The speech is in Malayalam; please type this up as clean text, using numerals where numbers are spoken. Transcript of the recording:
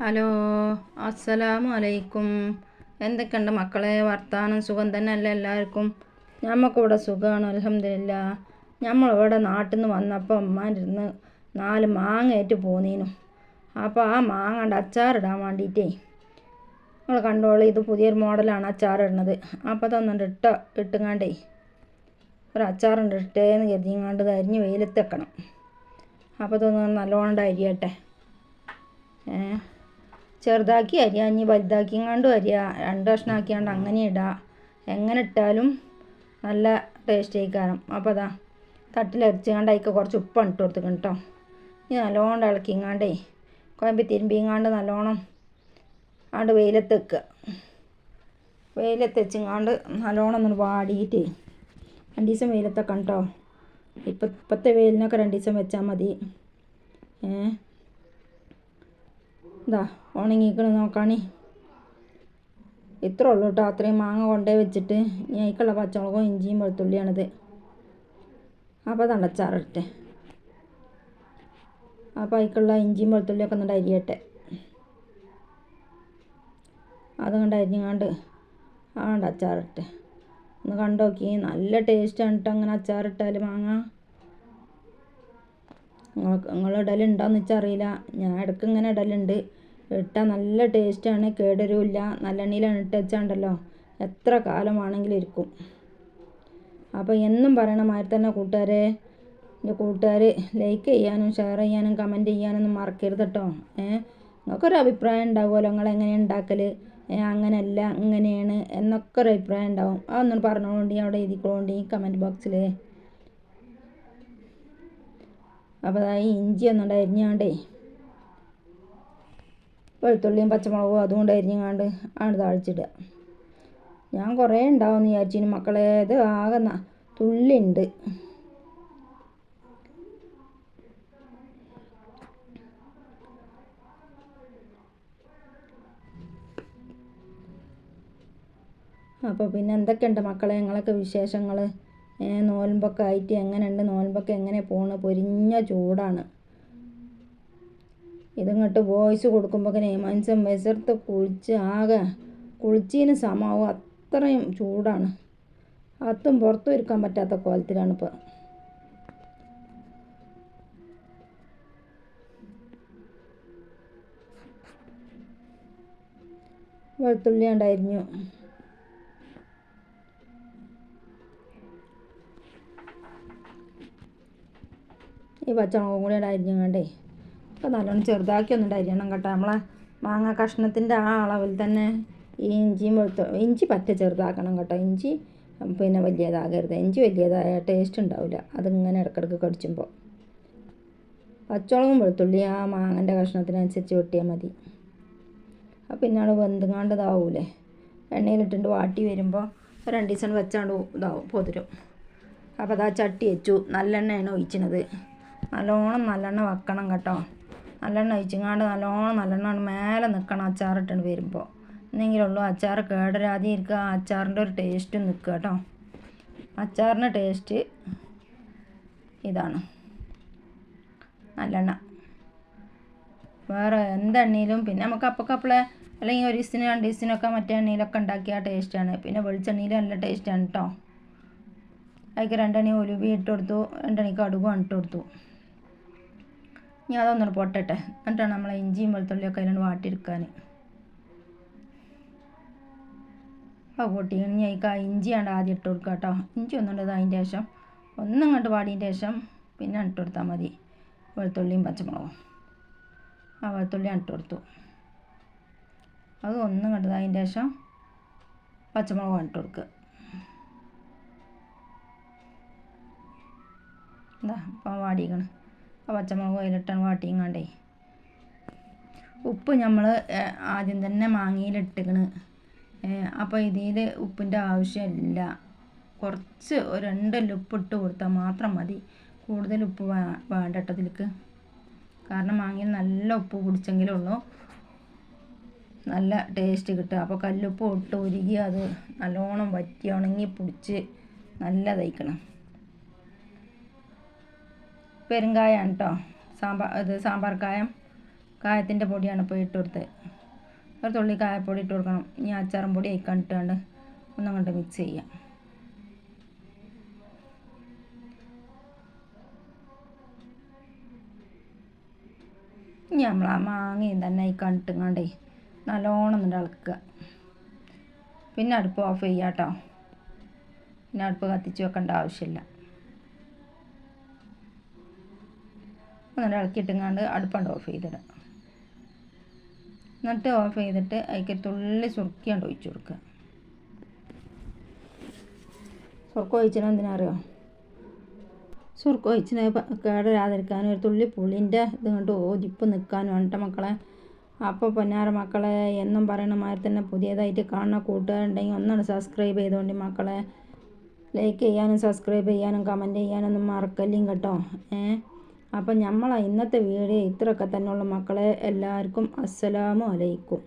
ഹലോ, അസ്സലാമു അലൈക്കും. എന്തൊക്കെയുണ്ട് മക്കളെ, വർത്താനം? സുഖം തന്നെ അല്ലേ എല്ലാവർക്കും? ഞമ്മക്കിവിടെ സുഖമാണ്, അൽഹംദുലില്ലാ. നമ്മളിവിടെ നാട്ടിൽ നിന്ന് വന്നപ്പോൾ ഉമ്മാൻ്റെ ഇരുന്ന് 4 മാങ്ങയേറ്റ് പോന്നീനു. അപ്പോൾ ആ മാങ്ങ അച്ചാറിടാൻ വേണ്ടിയിട്ടേ നിങ്ങൾ കണ്ടോളൂ. ഇത് പുതിയൊരു മോഡലാണ് അച്ചാറിടുന്നത്. അപ്പോൾ അതൊന്നുണ്ട് ഇട്ടുങ്ങാണ്ടേ ഒരു അച്ചാറുണ്ട് ഇട്ടേന്ന് കരുതിങ്ങാണ്ട് ഇത് അരിഞ്ഞ് വെയിലത്ത് വെക്കണം. അപ്പോൾ ഇതൊന്ന് നല്ലോണം അരിയട്ടെ. ചെറുതാക്കി അരിയാ, ഇനി വലുതാക്കിങ്ങാണ്ടും അരിയാ, 2 കഷ്ണമാക്കിയാണ്ട് അങ്ങനെ ഇടാം. എങ്ങനെ ഇട്ടാലും നല്ല ടേസ്റ്റ് ആയിക്കാരം. അപ്പോൾ അതാ തട്ടിലരിച്ചുകൊണ്ട് അതിക്ക് കുറച്ച് ഉപ്പാണ് ഇട്ട് കൊടുത്തിക്കണം കേട്ടോ. ഇനി നല്ലോണം ഇളക്കിങ്ങാണ്ടേ കുഴമ്പി തിരുമ്പിങ്ങാണ്ട് നല്ലോണം ആണ്ട് വെയിലത്ത് വെക്കുക. വെയിലത്ത് വെച്ചിങ്ങാണ്ട് നല്ലോണം ഒന്ന് വാടിയിട്ട് 2 ദിവസം വെയിലത്തൊക്കെ കേട്ടോ. ഇപ്പോഴത്തെ വെയിലിനൊക്കെ 2 ദിവസം വെച്ചാൽ മതി. ഇതാ ഉണങ്ങിക്കണ് നോക്കാണി. ഇത്ര ഉള്ളൂ കേട്ടോ. അത്രയും മാങ്ങ കൊണ്ടേ വെച്ചിട്ട് ഇനി അതിക്കുള്ള പച്ചമുളകും ഇഞ്ചിയും വെളുത്തുള്ളിയാണിത്. അപ്പോൾ അതാണ് അച്ചാറിട്ടെ. അപ്പോൾ അതിക്കുള്ള ഇഞ്ചിയും വെളുത്തുള്ളിയൊക്കെ ഒന്നുകൊണ്ട് അരിയട്ടെ. അതുകൊണ്ട് അരിഞ്ഞാണ്ട് ആണ്ട് അച്ചാറിട്ടെ. ഒന്ന് കണ്ടു നോക്കി, നല്ല ടേസ്റ്റാണ് കേട്ടോ അങ്ങനെ അച്ചാറിട്ടാൽ മാങ്ങ. നിങ്ങൾ ഇടലുണ്ടോയെന്ന് വെച്ചാൽ അറിയില്ല. ഞാൻ ഇടയ്ക്ക് ഇങ്ങനെ ഇടലുണ്ട്. ഇട്ടാൽ നല്ല ടേസ്റ്റാണ്, കേടരുമില്ല. നല്ലെണ്ണയിലാണ് ഇട്ട് വെച്ചാണ്ടല്ലോ എത്ര കാലം വേണമെങ്കിലും ഇരിക്കും. അപ്പോൾ എന്നും പറയണ മാതിരി തന്നെ കൂട്ടുകാരെ, എൻ്റെ കൂട്ടുകാർ ലൈക്ക് ചെയ്യാനും ഷെയർ ചെയ്യാനും കമൻറ്റ് ചെയ്യാനൊന്നും മറക്കരുത് കേട്ടോ. നിങ്ങൾക്കൊരു അഭിപ്രായം ഉണ്ടാവുമല്ലോ, നിങ്ങളെങ്ങനെയാണ് ഉണ്ടാക്കൽ, അങ്ങനെയല്ല ഇങ്ങനെയാണ് എന്നൊക്കെ ഒരു അഭിപ്രായം ഉണ്ടാവും. അതൊന്നും പറഞ്ഞുകൊണ്ട് അവിടെ എഴുതിക്കോണ്ടി കമൻറ്റ് ബോക്സിൽ. അപ്പോൾ അതായി ഇഞ്ചി ഒന്നുകൊണ്ട് അരിഞ്ഞാണ്ടേ വെളുത്തുള്ളിയും പച്ചമുളകും അതുകൊണ്ട് അരിഞ്ഞാണ്ട് ആണ് താളിച്ചിടുക. ഞാൻ കുറേ ഉണ്ടാവും എന്ന് വിചാരിച്ചിന് മക്കളെ. ഇത് ആകെ തുള്ളിയുണ്ട്. അപ്പോൾ പിന്നെ എന്തൊക്കെയുണ്ട് മക്കളെ നിങ്ങളൊക്കെ വിശേഷങ്ങൾ? നോൽമ്പൊക്കെ ആയിട്ട് എങ്ങനെയുണ്ട്? നോൽമ്പൊക്കെ എങ്ങനെ പോണ്? പൊരിഞ്ഞ ചൂടാണ്. ഇതിങ്ങോട്ട് വോയിസ് കൊടുക്കുമ്പോഴേ മനുഷ്യൻ വിശർത്ത് കുളിച്ചതിന് സമമാവും, അത്രയും ചൂടാണ്. അത്തും പുറത്തും ഇരിക്കാൻ പറ്റാത്ത കോലത്തിലാണിപ്പോൾ. വെളുത്തുള്ളി ഉണ്ടായിരുന്നു. ഈ പച്ചമുളകും കൂടി അരിഞ്ഞങ്ങാണ്ടേ അപ്പോൾ നല്ലോണം ചെറുതാക്കി ഒന്നും അരിയണം കേട്ടോ. നമ്മളെ മാങ്ങ കഷ്ണത്തിൻ്റെ ആ അളവിൽ തന്നെ ഈ ഇഞ്ചി പറ്റ ചെറുതാക്കണം കേട്ടോ. ഇഞ്ചി പിന്നെ വലിയതാകരുത്. ഇഞ്ചി വലിയതായ ടേസ്റ്റ് ഉണ്ടാവില്ല, അതിങ്ങനെ ഇടയ്ക്കിടയ്ക്ക് കടിച്ചുമ്പോൾ. പച്ചമുളകും വെളുത്തുള്ളി ആ മാങ്ങൻ്റെ കഷ്ണത്തിനനുസരിച്ച് വെട്ടിയാൽ മതി. അപ്പോൾ പിന്നെ അത് വെന്തുങ്ങാണ്ടതാവൂലേ. എണ്ണയിലിട്ടുണ്ട് വാട്ടി വരുമ്പോൾ 2 ദിവസം വെച്ചാണ്ട് ഇതാവും, പൊതിരും. അപ്പോൾ അതാ ചട്ടി വെച്ചു. നല്ലെണ്ണയാണ് ഒഴിച്ചത്. നല്ലെണ്ണ വെക്കണം കേട്ടോ. നല്ലെണ്ണ ഒഴിച്ചിങ്ങാണ്ട് നല്ലെണ്ണ മേലെ നിൽക്കണം അച്ചാറിട്ടുണ്ട് വരുമ്പോൾ. എന്നെങ്കിലുള്ളൂ അച്ചാർ കേടരാതെ ഇരിക്കുക, അച്ചാറിൻ്റെ ഒരു ടേസ്റ്റ് നിൽക്കുക കേട്ടോ. അച്ചാറിൻ്റെ ടേസ്റ്റ് ഇതാണ് നല്ലെണ്ണ. വേറെ എന്തെണ്ണയിലും പിന്നെ നമുക്ക് അപ്പക്കപ്പളെ അല്ലെങ്കിൽ 1 ദിവസത്തിന് 2 ദിവസത്തിനൊക്കെ മറ്റേ എണ്ണയിലൊക്കെ ഉണ്ടാക്കിയ ടേസ്റ്റാണ്. പിന്നെ വെളിച്ചെണ്ണയിൽ നല്ല ടേസ്റ്റാണ് കേട്ടോ. അതിലേക്ക് 2 അണി ഉലുവ ഇട്ട് കൊടുത്തു, 2 അണി കടുകും ഇട്ട് കൊടുത്തു. ഇനി അതൊന്നും പൊട്ടട്ടെ. എന്നിട്ടാണ് നമ്മളെ ഇഞ്ചിയും വെളുത്തുള്ളിയൊക്കെ അതിലാണ് വാട്ടിയെടുക്കാൻ. അത് പൊട്ടി ഇനി അതിലേക്ക് ഇഞ്ചിയാണ് ആദ്യം ഇട്ട് കൊടുക്കുക കേട്ടോ. ഇഞ്ചി ഒന്നുണ്ടത് അതിൻ്റെ ശേഷം ഒന്നിങ്ങോട്ട് വാടിയതിൻ്റെ ശേഷം പിന്നെ ഇട്ട് കൊടുത്താൽ മതി വെളുത്തുള്ളിയും പച്ചമുളകും. ആ വെളുത്തുള്ളി ഇട്ട് കൊടുത്തു. അത് ഒന്നും കണ്ടത് അതിൻ്റെ ശേഷം പച്ചമുളക് ഇട്ട് കൊടുക്കുക. എന്താ ഇപ്പം വാടിക്കണം. ആ പച്ചമുളക് അതിലിട്ടാണ് വാട്ടിങ്ങാണ്ടേ. ഉപ്പ് നമ്മൾ ആദ്യം തന്നെ മാങ്ങയിലിട്ടിക്കണ്. അപ്പോൾ ഇതിൽ ഉപ്പിൻ്റെ ആവശ്യമില്ല. കുറച്ച് 2 ഉപ്പ് ഇട്ട് കൊടുത്താൽ മാത്രം മതി. കൂടുതൽ ഉപ്പ് വേണ്ട കേട്ടോ ഇതിലേക്ക്. കാരണം മാങ്ങയിൽ നല്ല ഉപ്പ് പിടിച്ചെങ്കിലേ ഉള്ളൂ നല്ല ടേസ്റ്റ് കിട്ടുക. അപ്പോൾ കല്ലുപ്പ് ഇട്ട് ഉരുകി അത് നല്ലോണം വറ്റി ഉണങ്ങി പിടിച്ച് നല്ലതായിക്കണം. പെരുങ്കായമാണ് കേട്ടോ. സാമ്പാർ കായം കായത്തിൻ്റെ പൊടിയാണ് ഇപ്പോൾ ഇട്ട് കൊടുത്തത്. ഒരു തുള്ളി കായപ്പൊടി ഇട്ട് കൊടുക്കണം. ഇനി അച്ചാറും പൊടി അയക്കാൻ ഇട്ടുകൊണ്ട് ഒന്നങ്ങോട്ട് മിക്സ് ചെയ്യാം. ഇനി നമ്മൾ ആ മാങ്ങയും തന്നെ അയക്കാൻ ഇട്ടുങ്ങാണ്ടേ നല്ലോണം ഒന്ന് ഇളക്കുക. പിന്നെ അടുപ്പ് ഓഫ് ചെയ്യുക കേട്ടോ. പിന്നെ അടുപ്പ് കത്തിച്ച് വെക്കേണ്ട ആവശ്യമില്ല. എന്നിട്ട് ഇളക്കിയിട്ടിങ്ങാണ്ട് അടുപ്പണ്ട് ഓഫ് ചെയ്തിടുക. എന്നിട്ട് ഓഫ് ചെയ്തിട്ട് അതിലേക്ക് തുള്ളി സുറുക്കിയാണ്ട് ഒഴിച്ച് കൊടുക്കുക. സുറുക്ക ഒഴിച്ചത് എന്തിനറിയോ? സുറുക്ക ഒഴിച്ചിന് കേടരാതിരിക്കാനും ഒരു തുള്ളി പുളിൻ്റെ ഇത് കൊണ്ട് ഒതിപ്പ് നിൽക്കാനും വേണ്ട മക്കളെ. അപ്പോൾ പൊന്നാര മക്കളെ, എന്നും പറയണ മാതിരി തന്നെ പുതിയതായിട്ട് കാണുന്ന കൂട്ടുകാരുണ്ടെങ്കിൽ ഒന്നാണ് സബ്സ്ക്രൈബ് ചെയ്തുകൊണ്ട് മക്കളെ. ലൈക്ക് ചെയ്യാനും സബ്സ്ക്രൈബ് ചെയ്യാനും കമൻറ്റ് ചെയ്യാനൊന്നും മറക്കല്ലും കേട്ടോ. അപ്പം നമ്മളെ ഇന്നത്തെ വീഡിയോ ഇത്രയൊക്കെ തന്നെയുള്ള മക്കളെ. എല്ലാവർക്കും അസ്സലാമു അലൈക്കും.